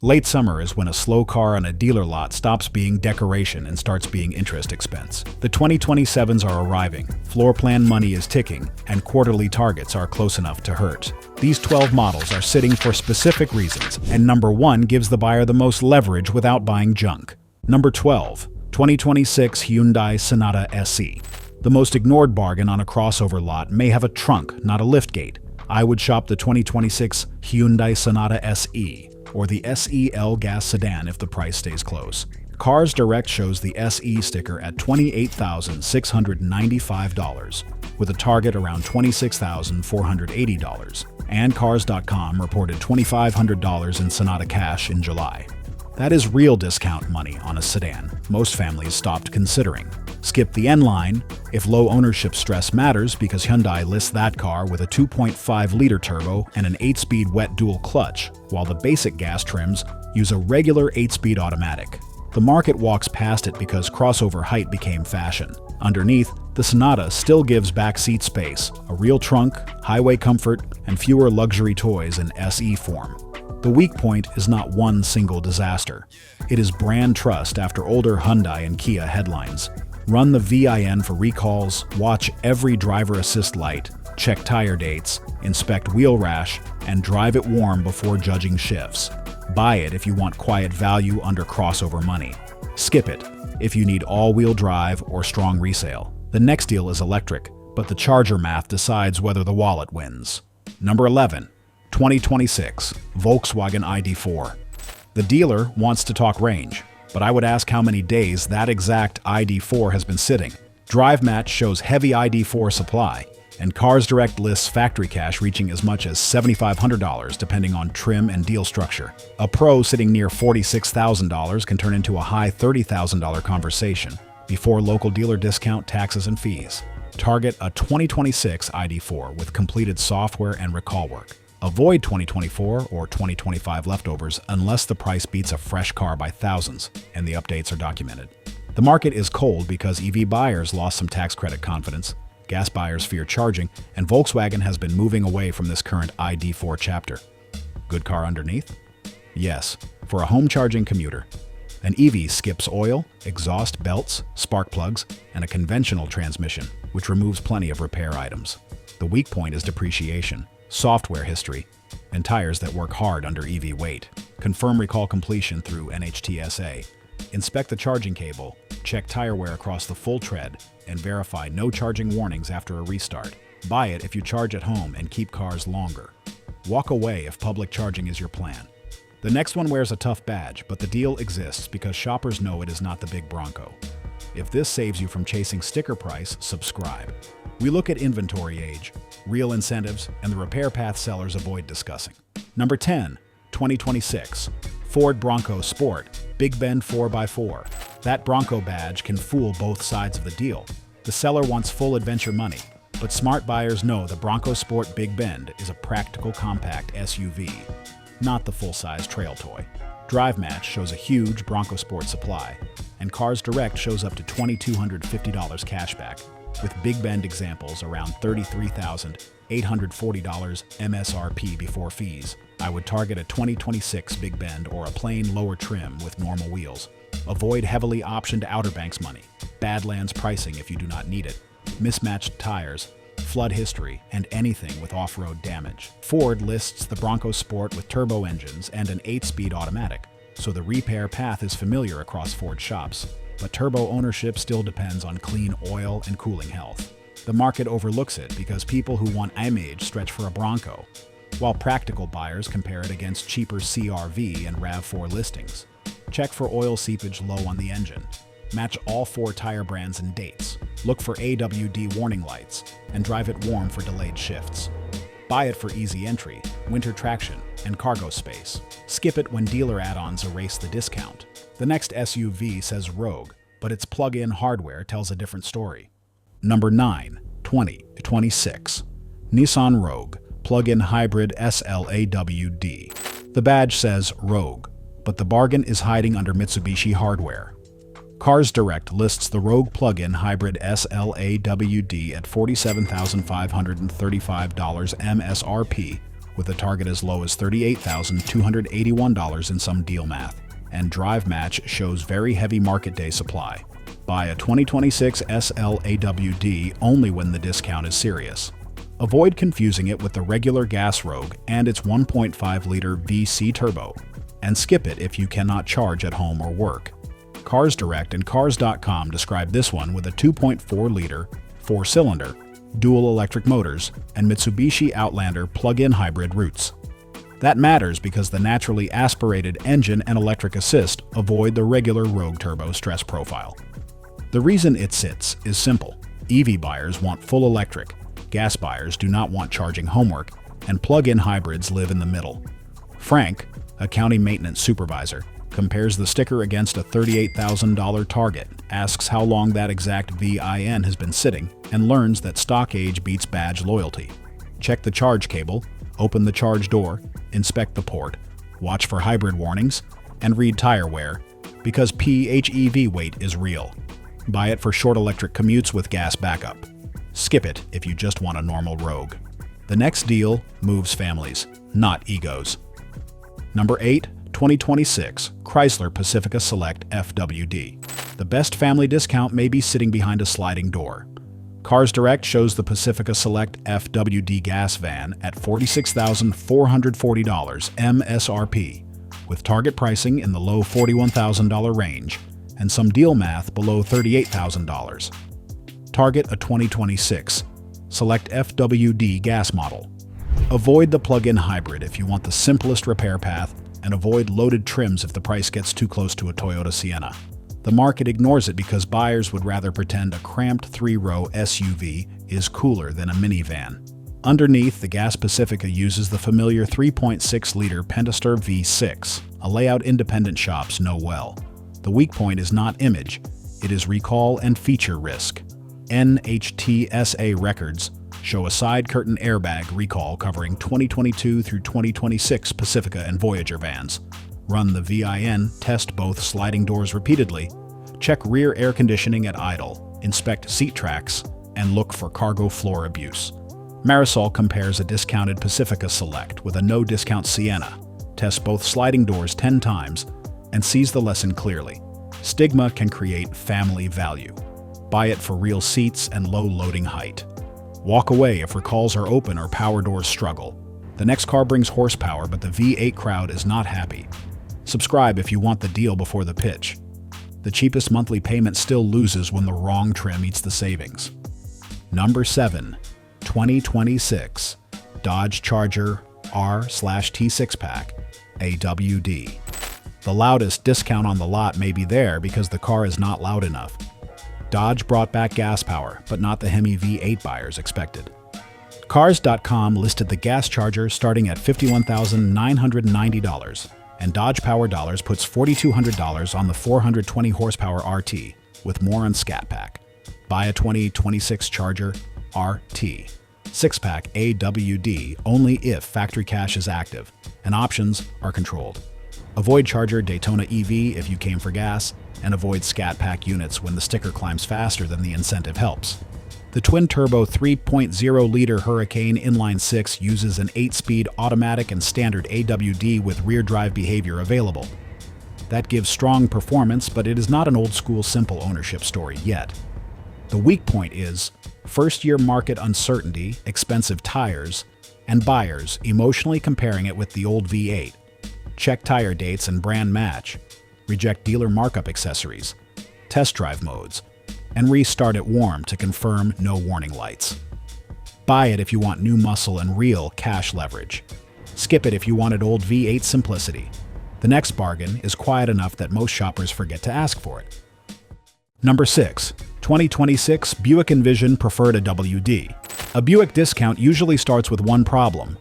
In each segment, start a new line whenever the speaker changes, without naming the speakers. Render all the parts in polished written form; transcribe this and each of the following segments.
Late summer is when a slow car on a dealer lot stops being decoration and starts being interest expense. The 2027s are arriving, floor plan money is ticking, and quarterly targets are close enough to hurt. These 12 models are sitting for specific reasons, and number 1 gives the buyer the most leverage without buying junk. Number 12. 2026 Hyundai Sonata SE. The most ignored bargain on a crossover lot may have a trunk, not a liftgate. I would shop the 2026 Hyundai Sonata SE or the SEL gas sedan if the price stays close. Cars Direct shows the SE sticker at $28,695, with a target around $26,480, and Cars.com reported $2,500 in Sonata cash in July. That is real discount money on a sedan most families stopped considering. Skip the N-line if low ownership stress matters, because Hyundai lists that car with a 2.5-liter turbo and an 8-speed wet dual clutch, while the basic gas trims use a regular 8-speed automatic. The market walks past it because crossover height became fashion. Underneath, the Sonata still gives back seat space, a real trunk, highway comfort, and fewer luxury toys in SE form. The weak point is not one single disaster. It is brand trust after older Hyundai and Kia headlines. Run the VIN for recalls, watch every driver assist light, check tire dates, inspect wheel rash, and drive it warm before judging shifts. Buy it if you want quiet value under crossover money. Skip it if you need all-wheel drive or strong resale. The next deal is electric, but the charger math decides whether the wallet wins. Number 11. 2026 Volkswagen ID4. The dealer wants to talk range, but I would ask how many days that exact ID4 has been sitting. Drive Match shows heavy ID4 supply, and Cars Direct lists factory cash reaching as much as $7,500 depending on trim and deal structure. A Pro sitting near $46,000 can turn into a high $30,000 conversation before local dealer discount, taxes, and fees. Target a 2026 ID4 with completed software and recall work. Avoid 2024 or 2025 leftovers unless the price beats a fresh car by thousands and the updates are documented. The market is cold because EV buyers lost some tax credit confidence, gas buyers fear charging, and Volkswagen has been moving away from this current ID4 chapter. Good car underneath? Yes, for a home charging commuter. An EV skips oil, exhaust belts, spark plugs, and a conventional transmission, which removes plenty of repair items. The weak point is depreciation, software history, and tires that work hard under EV weight. Confirm recall completion through NHTSA. Inspect the charging cable, check tire wear across the full tread, and verify no charging warnings after a restart. Buy it if you charge at home and keep cars longer. Walk away if public charging is your plan. The next one wears a tough badge, but the deal exists because shoppers know it is not the big Bronco. If this saves you from chasing sticker price, subscribe. We look at inventory age, real incentives, and the repair path sellers avoid discussing. Number 10. 2026 Ford Bronco Sport Big Bend 4x4. That Bronco badge can fool both sides of the deal. The seller wants full adventure money, but smart buyers know the Bronco Sport Big Bend is a practical compact SUV, not the full-size trail toy. Drive Match shows a huge Bronco Sport supply, and Cars Direct shows up to $2,250 cashback, with Big Bend examples around $33,840 MSRP before fees. I would target a 2026 Big Bend or a plain lower trim with normal wheels. Avoid heavily optioned Outer Banks money, Badlands pricing if you do not need it, mismatched tires, flood history, and anything with off-road damage. Ford lists the Bronco Sport with turbo engines and an 8-speed automatic, so the repair path is familiar across Ford shops. But turbo ownership still depends on clean oil and cooling health. The market overlooks it because people who want image stretch for a Bronco, while practical buyers compare it against cheaper CR-V and RAV4 listings. Check for oil seepage low on the engine. Match all 4 tire brands and dates. Look for AWD warning lights, and drive it warm for delayed shifts. Buy it for easy entry, winter traction, and cargo space. Skip it when dealer add-ons erase the discount. The next SUV says Rogue, but its plug-in hardware tells a different story. Number 9. 2026 Nissan Rogue Plug-in Hybrid SLAWD. The badge says Rogue, but the bargain is hiding under Mitsubishi hardware. Cars Direct lists the Rogue plug-in hybrid SLAWD at $47,535 MSRP with a target as low as $38,281 in some deal math, and Drive Match shows very heavy market day supply. Buy a 2026 SLAWD only when the discount is serious. Avoid confusing it with the regular gas Rogue and its 1.5-liter VC turbo, and skip it if you cannot charge at home or work. Cars Direct and Cars.com describe this one with a 2.4-liter, 4-cylinder, dual electric motors, and Mitsubishi Outlander plug-in hybrid roots. That matters because the naturally aspirated engine and electric assist avoid the regular Rogue turbo stress profile. The reason it sits is simple. EV buyers want full electric, gas buyers do not want charging homework, and plug-in hybrids live in the middle. Frank, a county maintenance supervisor, compares the sticker against a $38,000 Target, asks how long that exact VIN has been sitting, and learns that stock age beats badge loyalty. Check the charge cable, open the charge door, inspect the port, watch for hybrid warnings, and read tire wear, because PHEV weight is real. Buy it for short electric commutes with gas backup. Skip it if you just want a normal Rogue. The next deal moves families, not egos. Number 8. 2026 Chrysler Pacifica Select FWD. The best family discount may be sitting behind a sliding door. Cars Direct shows the Pacifica Select FWD gas van at $46,440 MSRP, with target pricing in the low $41,000 range and some deal math below $38,000. Target a 2026 Select FWD gas model. Avoid the plug-in hybrid if you want the simplest repair path, and avoid loaded trims if the price gets too close to a Toyota Sienna. The market ignores it because buyers would rather pretend a cramped 3-row SUV is cooler than a minivan. Underneath, the gas Pacifica uses the familiar 3.6-liter Pentastar V6, a layout independent shops know well. The weak point is not image, it is recall and feature risk. NHTSA records show a side curtain airbag recall covering 2022 through 2026 Pacifica and Voyager vans. Run the VIN, test both sliding doors repeatedly, check rear air conditioning at idle, inspect seat tracks, and look for cargo floor abuse. Marisol compares a discounted Pacifica Select with a no-discount Sienna, tests both sliding doors 10 times, and sees the lesson clearly. Stigma can create family value. Buy it for real seats and low loading height. Walk away if recalls are open or power doors struggle. The next car brings horsepower, but the V8 crowd is not happy. Subscribe if you want the deal before the pitch. The cheapest monthly payment still loses when the wrong trim eats the savings. Number 7. 2026 Dodge Charger R/T6 Pack AWD. The loudest discount on the lot may be there because the car is not loud enough. Dodge brought back gas power, but not the Hemi V8 buyers expected. Cars.com listed the gas Charger starting at $51,990, and Dodge Power Dollars puts $4,200 on the 420 horsepower RT, with more on Scat Pack. Buy a 2026 Charger RT 6-pack AWD only if factory cash is active, and options are controlled. Avoid Charger Daytona EV if you came for gas, and avoid Scat Pack units when the sticker climbs faster than the incentive helps. The twin-turbo 3.0-liter Hurricane Inline-6 uses an 8-speed automatic and standard AWD with rear-drive behavior available. That gives strong performance, but it is not an old-school simple ownership story yet. The weak point is first-year market uncertainty, expensive tires, and buyers emotionally comparing it with the old V8. Check tire dates and brand match. Reject dealer markup accessories, test drive modes, and restart it warm to confirm no warning lights. Buy it if you want new muscle and real cash leverage. Skip it if you wanted old V8 simplicity. The next bargain is quiet enough that most shoppers forget to ask for it. Number 6. 2026 Buick Envision Preferred AWD. A Buick discount usually starts with one problem.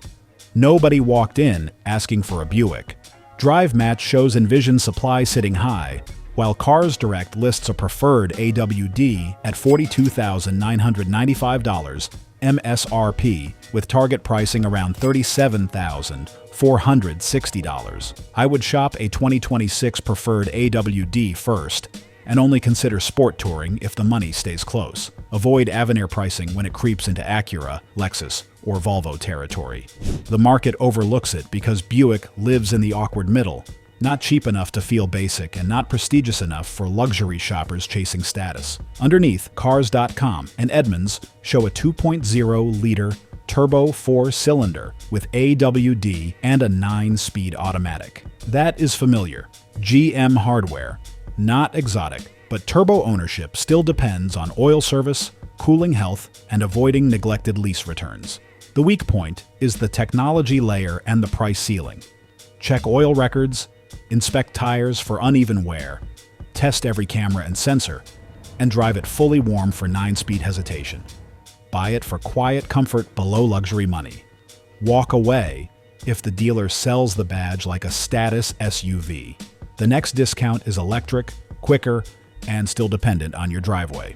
Nobody walked in asking for a Buick. Drive Match shows Envision supply sitting high, while Cars Direct lists a preferred AWD at $42,995 MSRP, with target pricing around $37,460. I would shop a 2026 preferred AWD first, and only consider sport touring if the money stays close. Avoid Avenir pricing when it creeps into Acura, Lexus, or Volvo territory. The market overlooks it because Buick lives in the awkward middle, not cheap enough to feel basic and not prestigious enough for luxury shoppers chasing status. Underneath, Cars.com and Edmunds show a 2.0-liter turbo 4-cylinder with AWD and a 9-speed automatic. That is familiar. GM hardware. Not exotic, but turbo ownership still depends on oil service, cooling health, and avoiding neglected lease returns. The weak point is the technology layer and the price ceiling. Check oil records, inspect tires for uneven wear, test every camera and sensor, and drive it fully warm for 9-speed hesitation. Buy it for quiet comfort below luxury money. Walk away if the dealer sells the badge like a status SUV. The next discount is electric, quicker, and still dependent on your driveway.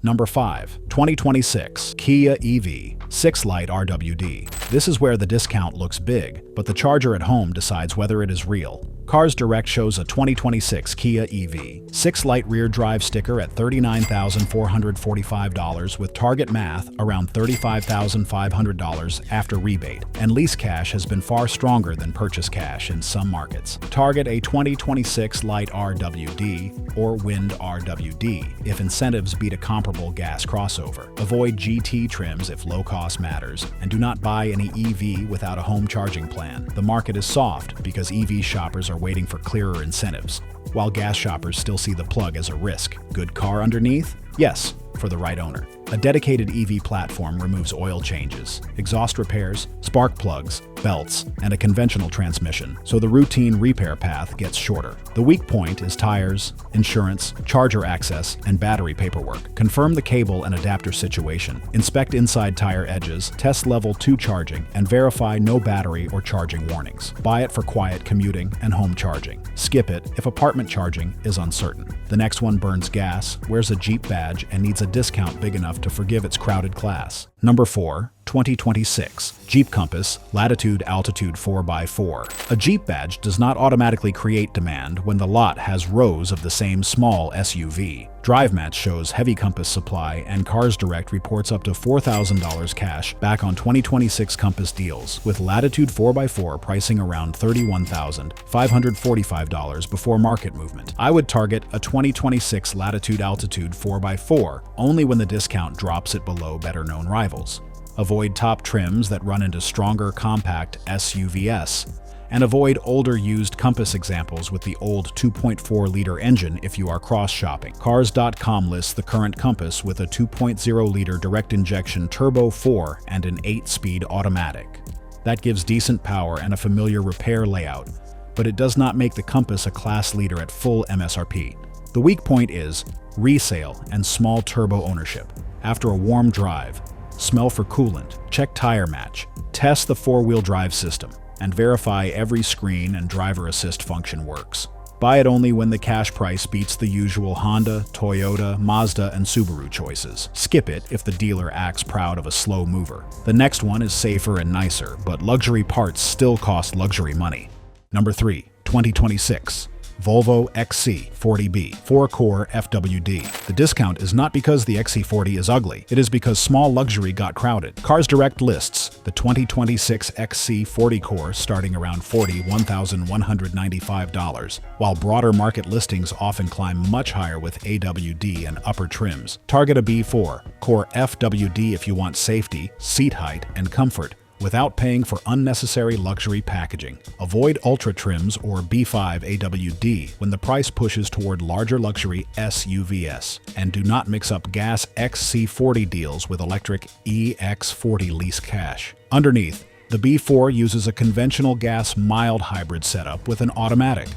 Number 5. 2026 Kia EV6 Lite RWD. This is where the discount looks big, but the charger at home decides whether it is real. Cars Direct shows a 2026 Kia EV6 Lite rear drive sticker at $39,445 with target math around $35,500 after rebate, and lease cash has been far stronger than purchase cash in some markets. Target a 2026 Lite RWD or Wind RWD if incentives beat a comparable gas crossover. Avoid GT trims if low cost matters, and do not buy any EV without a home charging plan. The market is soft because EV shoppers are waiting for clearer incentives, while gas shoppers still see the plug as a risk. Good car underneath? Yes, for the right owner. A dedicated EV platform removes oil changes, exhaust repairs, spark plugs, belts, and a conventional transmission, so the routine repair path gets shorter. The weak point is tires, insurance, charger access, and battery paperwork. Confirm the cable and adapter situation. Inspect inside tire edges, test level 2 charging, and verify no battery or charging warnings. Buy it for quiet commuting and home charging. Skip it if apartment charging is uncertain. The next one burns gas, wears a Jeep badge, and needs a discount big enough to forgive its crowded class. Number 4. 2026 Jeep Compass Latitude Altitude 4x4. A Jeep badge does not automatically create demand when the lot has rows of the same small SUV. DriveMatch shows heavy Compass supply, and Cars Direct reports up to $4,000 cash back on 2026 Compass deals, with Latitude 4x4 pricing around $31,545 before market movement. I would target a 2026 Latitude Altitude 4x4 only when the discount drops it below better-known rivals. Avoid top trims that run into stronger compact SUVs, and avoid older used Compass examples with the old 2.4-liter engine if you are cross-shopping. Cars.com lists the current Compass with a 2.0-liter direct injection turbo 4 and an 8-speed automatic. That gives decent power and a familiar repair layout, but it does not make the Compass a class leader at full MSRP. The weak point is resale and small turbo ownership. After a warm drive, smell for coolant, check tire match, test the 4-wheel drive system, and verify every screen and driver assist function works. Buy it only when the cash price beats the usual Honda, Toyota, Mazda, and Subaru choices. Skip it if the dealer acts proud of a slow mover. The next one is safer and nicer, but luxury parts still cost luxury money. Number 3. 2026 Volvo XC40B 4-core FWD. The discount is not because the XC40 is ugly, it is because small luxury got crowded. Cars Direct lists the 2026 XC40 core starting around $41,195, while broader market listings often climb much higher with AWD and upper trims. Target a B4 core FWD if you want safety, seat height, and comfort, without paying for unnecessary luxury packaging. Avoid ultra trims or B5 AWD when the price pushes toward larger luxury SUVs. And do not mix up gas XC40 deals with electric EX40 lease cash. Underneath, the B4 uses a conventional gas mild hybrid setup with an automatic,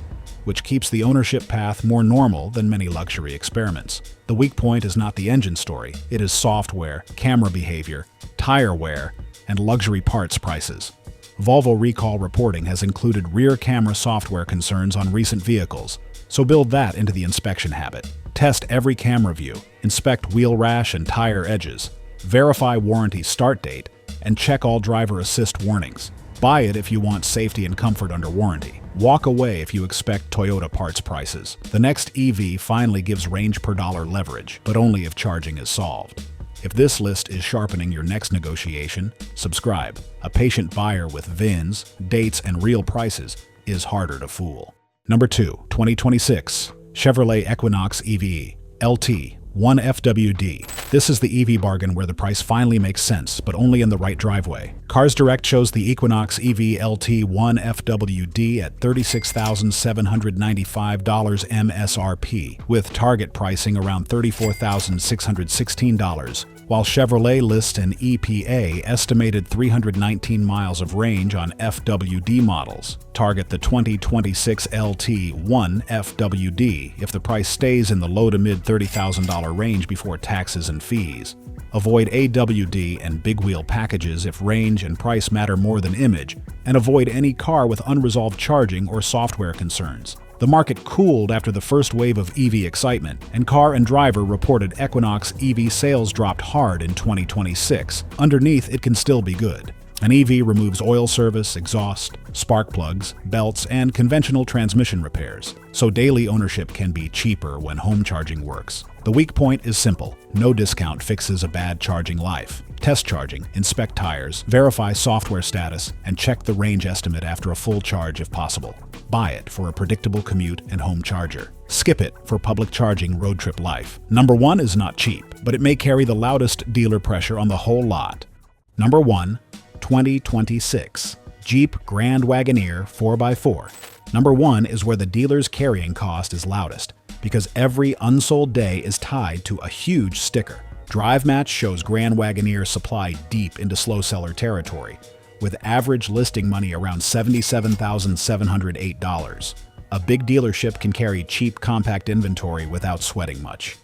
which keeps the ownership path more normal than many luxury experiments. The weak point is not the engine story, it is software, camera behavior, tire wear, and luxury parts prices. Volvo recall reporting has included rear camera software concerns on recent vehicles, so build that into the inspection habit. Test every camera view, inspect wheel rash and tire edges, verify warranty start date, and check all driver assist warnings. Buy it if you want safety and comfort under warranty. Walk away if you expect Toyota parts prices. The next EV finally gives range per dollar leverage, but only if charging is solved. If this list is sharpening your next negotiation, subscribe. A patient buyer with VINs, dates, and real prices is harder to fool. Number 2, 2026 Chevrolet Equinox EV LT 1FWD. This is the EV bargain where the price finally makes sense, but only in the right driveway. Cars Direct shows the Equinox EV LT 1FWD at $36,795 MSRP, with target pricing around $34,616, while Chevrolet lists an EPA estimated 319 miles of range on FWD models. Target the 2026 LT 1FWD if the price stays in the low to mid $30,000 range before taxes and fees. Avoid AWD and big wheel packages if range and price matter more than image, and avoid any car with unresolved charging or software concerns. The market cooled after the first wave of EV excitement, and Car and Driver reported Equinox EV sales dropped hard in 2026. Underneath, it can still be good. An EV removes oil service, exhaust, spark plugs, belts, and conventional transmission repairs, so daily ownership can be cheaper when home charging works. The weak point is simple: no discount fixes a bad charging life. Test charging, inspect tires, verify software status, and check the range estimate after a full charge if possible. Buy it for a predictable commute and home charger. Skip it for public charging road trip life. Number 1 is not cheap, but it may carry the loudest dealer pressure on the whole lot. Number 1, 2026 Jeep Grand Wagoneer 4x4. Number 1 is where the dealer's carrying cost is loudest, because every unsold day is tied to a huge sticker. Drive Match shows Grand Wagoneer supply deep into slow seller territory, with average listing money around $77,708. A big dealership can carry cheap compact inventory without sweating much.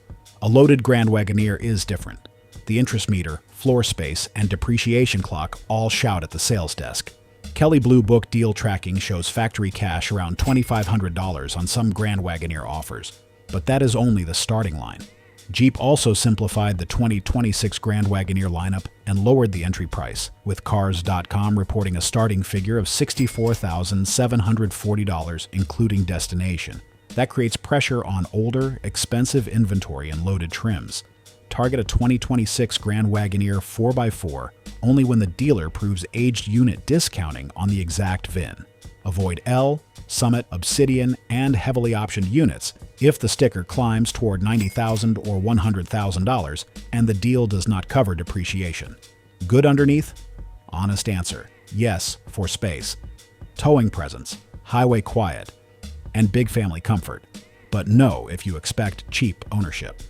A loaded Grand Wagoneer is different. The interest meter, floor space, and depreciation clock all shout at the sales desk. Kelley Blue Book deal tracking shows factory cash around $2,500 on some Grand Wagoneer offers, but that is only the starting line. Jeep also simplified the 2026 Grand Wagoneer lineup and lowered the entry price, with Cars.com reporting a starting figure of $64,740, including destination. That creates pressure on older, expensive inventory and loaded trims. Target a 2026 Grand Wagoneer 4x4 only when the dealer proves aged unit discounting on the exact VIN. Avoid L, Summit, Obsidian, and heavily optioned units if the sticker climbs toward $90,000 or $100,000 and the deal does not cover depreciation. Good underneath? Honest answer: yes for space, towing presence, highway quiet, and big family comfort, but no if you expect cheap ownership.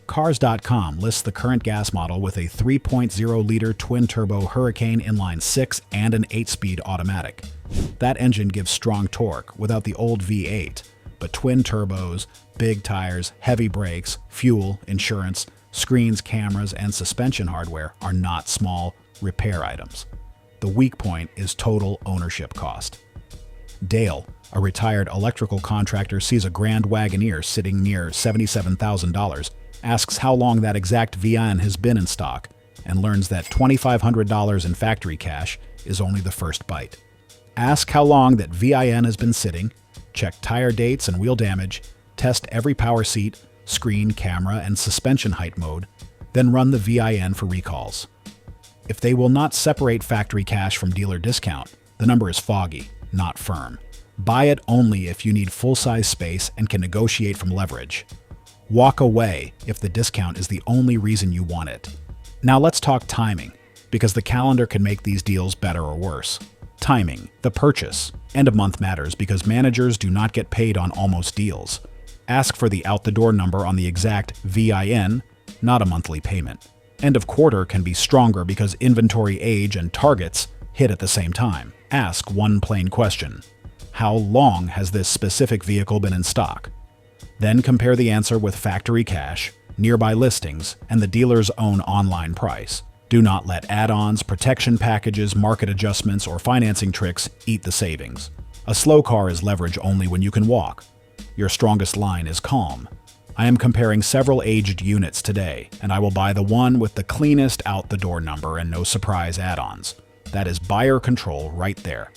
Cars.com lists the current gas model with a 3.0-liter twin-turbo Hurricane inline-6 and an 8-speed automatic. That engine gives strong torque without the old V8, but twin turbos, big tires, heavy brakes, fuel, insurance, screens, cameras, and suspension hardware are not small repair items. The weak point is total ownership cost. Dale, a retired electrical contractor, sees a Grand Wagoneer sitting near $77,000, asks how long that exact VIN has been in stock, and learns that $2,500 in factory cash is only the first bite. Ask how long that VIN has been sitting, check tire dates and wheel damage, test every power seat, screen, camera, and suspension height mode, then run the VIN for recalls. If they will not separate factory cash from dealer discount, the number is foggy, not firm. Buy it only if you need full-size space and can negotiate from leverage. Walk away if the discount is the only reason you want it. Now let's talk timing, because the calendar can make these deals better or worse. Timing, the purchase. End of month matters because managers do not get paid on almost deals. Ask for the out-the-door number on the exact VIN, not a monthly payment. End of quarter can be stronger because inventory age and targets hit at the same time. Ask one plain question: how long has this specific vehicle been in stock? Then compare the answer with factory cash, nearby listings, and the dealer's own online price. Do not let add-ons, protection packages, market adjustments, or financing tricks eat the savings. A slow car is leverage only when you can walk. Your strongest line is calm. I am comparing several aged units today, and I will buy the one with the cleanest out-the-door number and no surprise add-ons. That is buyer control right there.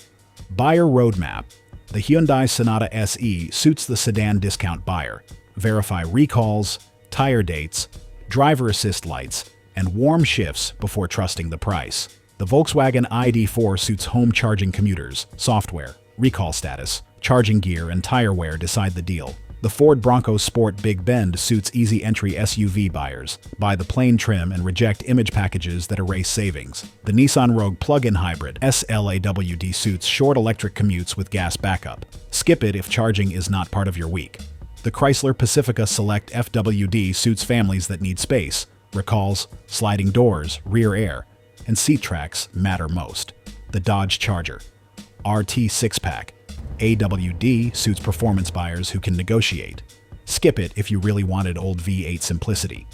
Buyer roadmap. The Hyundai Sonata SE suits the sedan discount buyer. Verify recalls, tire dates, driver assist lights, and warm shifts before trusting the price. The Volkswagen ID4 suits home charging commuters. Software, recall status, charging gear, and tire wear decide the deal. The Ford Bronco Sport Big Bend suits easy entry SUV buyers. Buy the plain trim and reject image packages that erase savings. The Nissan Rogue plug-in hybrid SLAWD suits short electric commutes with gas backup. Skip it if charging is not part of your week. The Chrysler Pacifica Select FWD suits families that need space. Recalls, sliding doors, rear air, and seat tracks matter most. The Dodge Charger RT 6-pack AWD suits performance buyers who can negotiate. Skip it if you really wanted old V8 simplicity.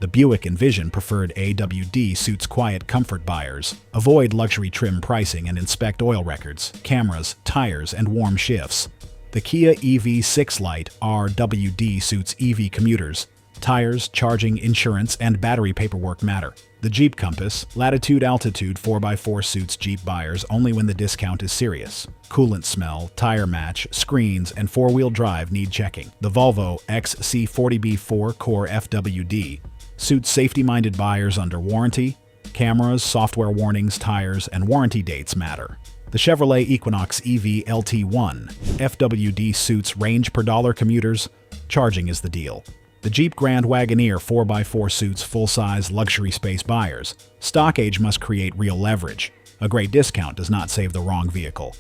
The Buick Envision preferred AWD suits quiet comfort buyers. Avoid luxury trim pricing and inspect oil records, cameras, tires, and warm shifts. The Kia EV6 Lite RWD suits EV commuters. Tires, charging, insurance, and battery paperwork matter. The Jeep Compass Latitude-Altitude 4x4 suits Jeep buyers only when the discount is serious. Coolant smell, tire match, screens, and four-wheel drive need checking. The Volvo XC40 Core FWD suits safety-minded buyers under warranty. Cameras, software warnings, tires, and warranty dates matter. The Chevrolet Equinox EV LT1 FWD suits range per dollar commuters. Charging is the deal. The Jeep Grand Wagoneer 4x4 suits full-size luxury space buyers. Stock age must create real leverage. A great discount does not save the wrong vehicle.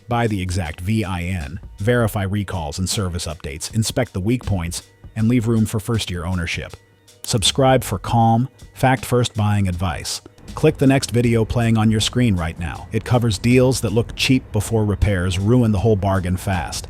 Buy the exact VIN, verify recalls and service updates, inspect the weak points, and leave room for first-year ownership. Subscribe for calm, fact-first buying advice. Click the next video playing on your screen right now. It covers deals that look cheap before repairs ruin the whole bargain fast.